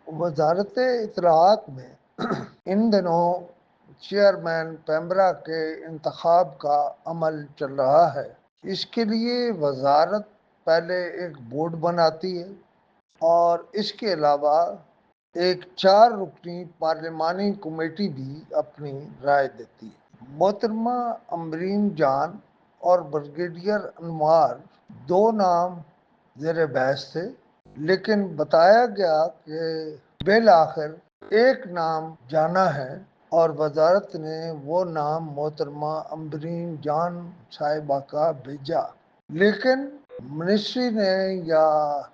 وزارت اطلاعات میں ان دنوں چیئرمین پیمرا کے انتخاب کا عمل چل رہا ہے۔ اس کے لیے وزارت پہلے ایک بورڈ بناتی ہے اور اس کے علاوہ ایک 4 رکنی پارلیمانی کمیٹی بھی اپنی رائے دیتی ہے۔ محترمہ امبرین جان اور بریگیڈیئر انوار 2 نام زیر بحث تھے، لیکن بتایا گیا کہ بالآخر ایک نام جانا ہے اور وزارت نے وہ نام محترمہ امبرین جان صاحبہ کا بھیجا، لیکن منسٹری نے یا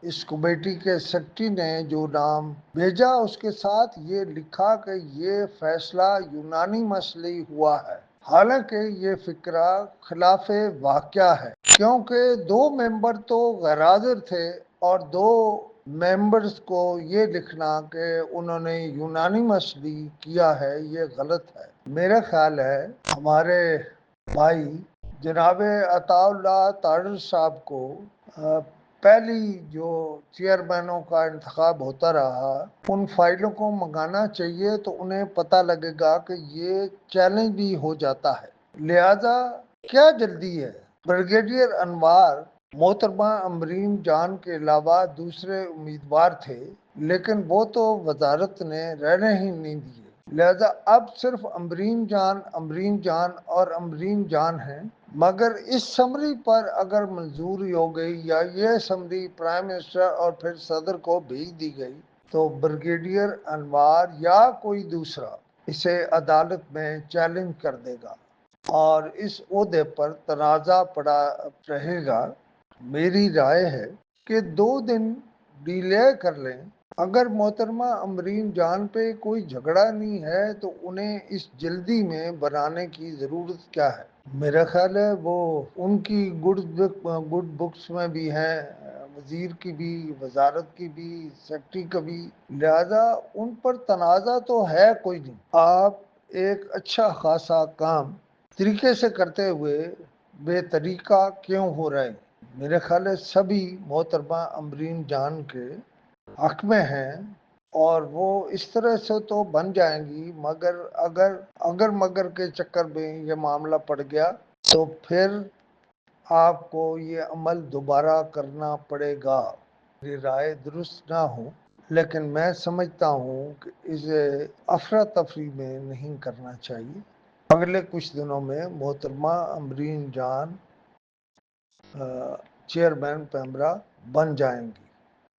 اس کمیٹی کے سیکرٹری نے جو نام بھیجا اس کے ساتھ یہ لکھا کہ یہ فیصلہ یونانی مسئلے ہوا ہے، حالانکہ یہ فکرہ خلاف واقعہ ہے، کیونکہ 2 ممبر تو غیر حاضر تھے اور 2 ممبرز کو یہ لکھنا کہ انہوں نے یونانی مسئلے کیا ہے یہ غلط ہے۔ میرا خیال ہے ہمارے بھائی جناب عطا اللہ تاہر صاحب کو پہلی جو چیئرمینوں کا انتخاب ہوتا رہا ان فائلوں کو منگانا چاہیے، تو انہیں پتہ لگے گا کہ یہ چیلنج بھی ہو جاتا ہے، لہذا کیا جلدی ہے۔ بریگیڈیئر انوار محترمہ امبرین جان کے علاوہ دوسرے امیدوار تھے، لیکن وہ تو وزارت نے رہنے ہی نہیں دیے، لہذا اب صرف امبرین جان اور امبرین جان ہیں، مگر اس سمری پر اگر منظوری ہو گئی یا یہ سمری پرائم منسٹر اور پھر صدر کو بھیج دی گئی تو بریگیڈیئر انوار یا کوئی دوسرا اسے عدالت میں چیلنج کر دے گا اور اس عہدے پر تنازع پڑا رہے گا۔ میری رائے ہے کہ 2 دن ڈیلے کر لیں۔ اگر محترمہ امبرین جان پہ کوئی جھگڑا نہیں ہے تو انہیں اس جلدی میں بنانے کی ضرورت کیا ہے؟ میرا خیال ہے وہ ان کی گڈ بکس میں بھی ہیں، وزیر کی بھی، وزارت کی بھی، سیکرٹری کا بھی، لہذا ان پر تنازع تو ہے کوئی نہیں۔ آپ ایک اچھا خاصا کام طریقے سے کرتے ہوئے بے طریقہ کیوں ہو رہے ہیں؟ میرے خیال ہے سبھی محترمہ امبرین جان کے حق میں ہیں اور وہ اس طرح سے تو بن جائیں گی، مگر کے چکر میں یہ معاملہ پڑ گیا تو پھر آپ کو یہ عمل دوبارہ کرنا پڑے گا۔ میری رائے درست نہ ہو لیکن میں سمجھتا ہوں کہ اسے افراتفری میں نہیں کرنا چاہیے۔ اگلے کچھ دنوں میں محترمہ امبرین جان چیئرمین پیمرا بن جائیں گی۔